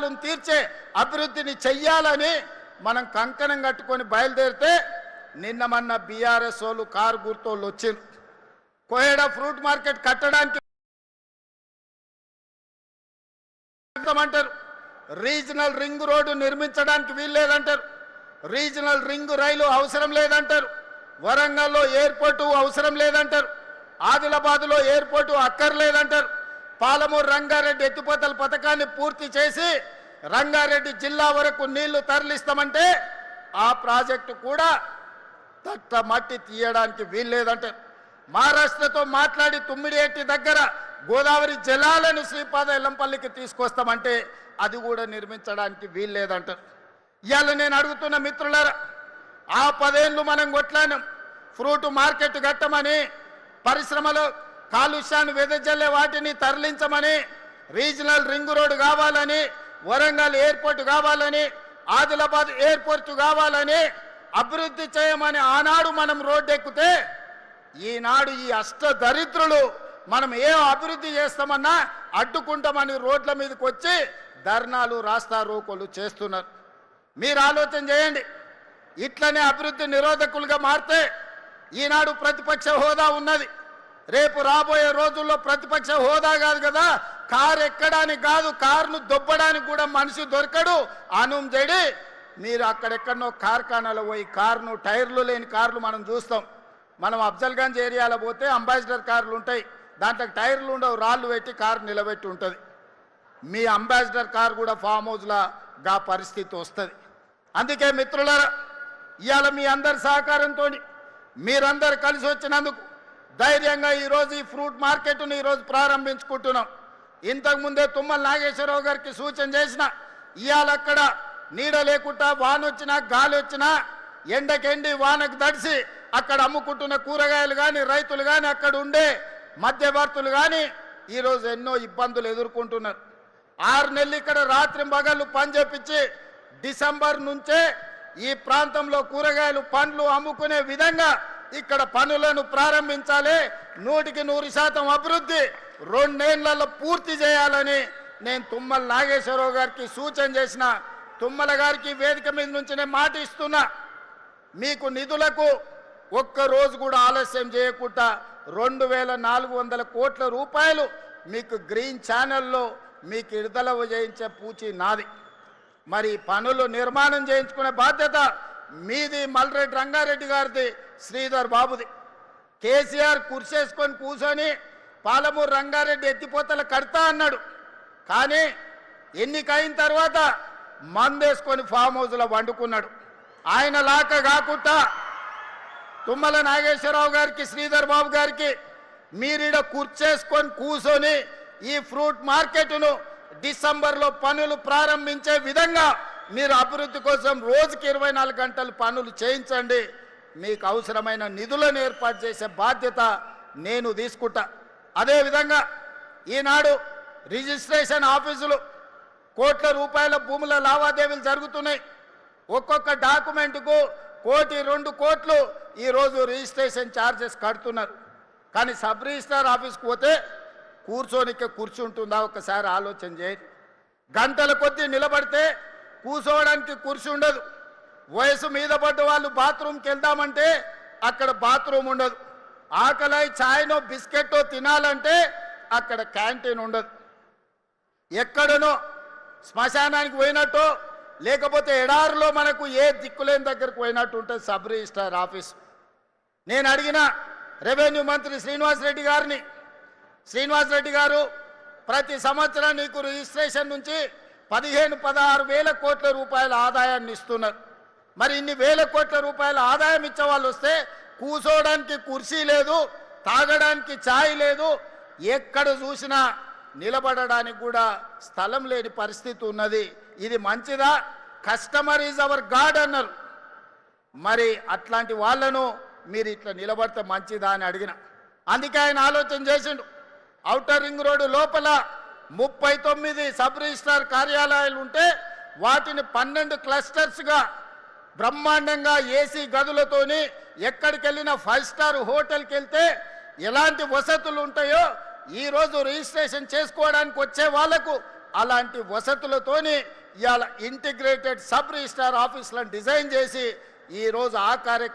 అవసరాలను తీర్చే అభివృద్ధిని చెయ్యాలని మనం కంకణం కట్టుకొని బయలుదేరితే నిన్న మొన్న బీఆర్ఎస్ వాళ్ళు కారు గుర్తోళ్ళు వచ్చారు. కోహెడ ఫ్రూట్ మార్కెట్ కట్టడానికి అంటారు, రీజనల్ రింగ్ రోడ్డు నిర్మించడానికి వీల్లేదంటారు, రీజనల్ రింగ్ రైలు అవసరం లేదంటారు, వరంగల్లో ఎయిర్పోర్టు అవసరం లేదంటారు, ఆదిలాబాద్లో ఎయిర్పోర్టు అక్కర్లేదంటారు, పాలమూరు రంగారెడ్డి ఎత్తిపోతల పథకాన్ని పూర్తి చేసి రంగారెడ్డి జిల్లా వరకు నీళ్లు తరలిస్తామంటే ఆ ప్రాజెక్టు కూడా తట్ట మట్టి తీయడానికి వీల్లేదంటారు. మహారాష్ట్రతో మాట్లాడి తుమ్మిడిఎట్టి దగ్గర గోదావరి జలాలను శ్రీపాద ఎల్లంపల్లికి తీసుకొస్తామంటే అది కూడా నిర్మించడానికి వీల్లేదంటారు. ఇవాళ నేను అడుగుతున్న మిత్రులారా, ఆ 10 ఏళ్ళు మనం కొట్లానం ఫ్రూట్ మార్కెట్ కట్టమని, పరిశ్రమలో కాలుష్యాన్ని వెదజల్లే వాటిని తరలించమని, రీజనల్ రింగ్ రోడ్డు కావాలని, వరంగల్ ఎయిర్పోర్ట్ కావాలని, ఆదిలాబాద్ ఎయిర్పోర్ట్ కావాలని అభివృద్ధి చేయమని ఆనాడు మనం రోడ్డెక్కితే ఈనాడు ఈ అష్ట దరిద్రులు మనం ఏ అభివృద్ధి చేస్తామన్నా అడ్డుకుంటామని రోడ్ల మీదకి వచ్చి ధర్నాలు రాస్తా రోకోలు చేస్తున్నారు. మీరు ఆలోచన చేయండి, ఇట్లనే అభివృద్ధి నిరోధకులుగా మారితే ఈనాడు ప్రతిపక్ష హోదా ఉన్నది, రేపు రాబోయే రోజుల్లో ప్రతిపక్ష హోదా కాదు కదా, కారు ఎక్కడానికి కాదు కారును దొబ్బడానికి కూడా మనిషి దొరకడు. అనుం చెడి మీరు అక్కడెక్కడనో కార్ఖానాలో పోయి కారును టైర్లు లేని కార్లు మనం చూస్తాం. మనం అఫ్జల్గంజ్ ఏరియాలో పోతే అంబాసిడర్ కార్లు ఉంటాయి, దాంట్లో టైర్లు ఉండవు, రాళ్ళు పెట్టి కారు నిలబెట్టి ఉంటుంది. మీ అంబాసిడర్ కారు కూడా ఫామ్ హౌస్లాగా పరిస్థితి వస్తుంది. అందుకే మిత్రులారా, ఇవాళ మీ అందరి సహకారంతో మీరందరూ కలిసి వచ్చినందుకు ధైర్యంగా ఈరోజు ఈ ఫ్రూట్ మార్కెట్ను ఈరోజు ప్రారంభించుకుంటున్నాం. ఇంతకుముందే తుమ్మల నాగేశ్వరరావు గారికి సూచన చేసిన, ఇవాళ అక్కడ నీడ లేకుండా వాన వచ్చినా గాలి వచ్చినా ఎండకెండి వానకు దడిసి అక్కడ అమ్ముకుంటున్న కూరగాయలు కానీ రైతులు కానీ అక్కడ ఉండే మధ్యవర్తులు కానీ ఈరోజు ఎన్నో ఇబ్బందులు ఎదుర్కొంటున్నారు. 6 నెలలు ఇక్కడ రాత్రి పగళ్ళు పని చేపించి డిసెంబర్ నుంచే ఈ ప్రాంతంలో కూరగాయలు పండ్లు అమ్ముకునే విధంగా ఇక్కడ పనులను ప్రారంభించాలి. 100% అభివృద్ధి 2 ఏళ్లలో పూర్తి చేయాలని నేను తుమ్మల నాగేశ్వరరావు గారికి సూచన చేసిన. తుమ్మల గారికి వేదిక మీద నుంచి నేను మాట ఇస్తున్నా, మీకు నిధులకు ఒక్క రోజు కూడా ఆలస్యం చేయకుండా 2400 కోట్ల రూపాయలు మీకు గ్రీన్ ఛానల్లో మీకు విడుదల చేయించే పూచి నాది. మరి పనులు నిర్మాణం చేయించుకునే బాధ్యత మీది, మల్రెడ్డి రంగారెడ్డి గారిది, శ్రీధర్ బాబుది. కేసీఆర్ కుర్చేసుకొని కూర్చొని పాలమూరు రంగారెడ్డి ఎత్తిపోతల కడతా అన్నాడు, కానీ ఎన్నికైన తర్వాత మందేసుకొని ఫామ్ హౌస్లో వండుకున్నాడు. ఆయన లాక కాకుండా తుమ్మల నాగేశ్వరరావు గారికి, శ్రీధర్ బాబు గారికి మీరీడ కుర్చేసుకొని కూర్చొని ఈ ఫ్రూట్ మార్కెట్ను డిసెంబర్లో పనులు ప్రారంభించే విధంగా మీరు అభివృద్ధి కోసం రోజుకి 24 గంటలు పనులు చేయించండి. మీకు అవసరమైన నిధులను ఏర్పాటు చేసే బాధ్యత నేను తీసుకుంటా. అదేవిధంగా ఈనాడు రిజిస్ట్రేషన్ ఆఫీసులు కోట్ల రూపాయల భూముల లావాదేవీలు జరుగుతున్నాయి. ఒక్కొక్క డాక్యుమెంట్కు 1 కోటి 2 కోట్లు ఈరోజు రిజిస్ట్రేషన్ ఛార్జెస్ కడుతున్నారు. కానీ సబ్ రిజిస్ట్రార్ ఆఫీస్కి పోతే కూర్చోనికే కుర్చీ ఉంటుందా ఒకసారి ఆలోచన చేయండి. గంటల కొద్దీ నిలబడితే కూర్చోవడానికి కుర్చీ ఉండదు. వయసు మీద పడ్డ వాళ్ళు బాత్రూమ్కి వెళ్దామంటే అక్కడ బాత్రూమ్ ఉండదు. ఆకలి ఛాయ్నో బిస్కెట్టో తినాలంటే అక్కడ క్యాంటీన్ ఉండదు. ఎక్కడనో శ్మశానానికి పోయినట్టు లేకపోతే ఎడారిలో మనకు ఏ దిక్కులేని దగ్గరకు పోయినట్టు ఉంటుంది సబ్ రిజిస్ట్రార్ ఆఫీస్. నేను అడిగిన రెవెన్యూ మంత్రి శ్రీనివాసరెడ్డి గారిని, శ్రీనివాసరెడ్డి గారు ప్రతి సంవత్సరం నీకు రిజిస్ట్రేషన్ నుంచి 15-16 వేల కోట్ల రూపాయల ఆదాయాన్ని ఇస్తున్నారు. మరి ఇన్ని వేల కోట్ల రూపాయల ఆదాయం ఇచ్చే వాళ్ళు వస్తే కూర్చోవడానికి కుర్చీ లేదు, తాగడానికి ఛాయ్ లేదు, ఎక్కడ చూసినా నిలబడడానికి కూడా స్థలం లేని పరిస్థితి ఉన్నది. ఇది మంచిదా? కస్టమర్ ఈజ్ అవర్ గాడ్ అన్నారు. మరి అట్లాంటి వాళ్ళను మీరు ఇట్లా నిలబడితే మంచిదా అని అడిగిన. అందుకే ఆయన ఆలోచన చేసిండు. ఔటర్ రింగ్ రోడ్డు లోపల 39 సబ్ రిజిస్ట్రార్ కార్యాలయాలు ఉంటే వాటిని 12 క్లస్టర్స్గా బ్రహ్మాండంగా ఏసీ గదులతోని ఎక్కడికి వెళ్ళినా 5 స్టార్ హోటల్కి వెళ్తే ఎలాంటి వసతులు ఉంటాయో ఈరోజు రిజిస్ట్రేషన్ చేసుకోవడానికి వచ్చే వాళ్లకు అలాంటి వసతులతోని ఇవాళ ఇంటిగ్రేటెడ్ సబ్ రిజిస్ట్రార్ ఆఫీసులను డిజైన్ చేసి ఈరోజు ఆ కార్యక్రమం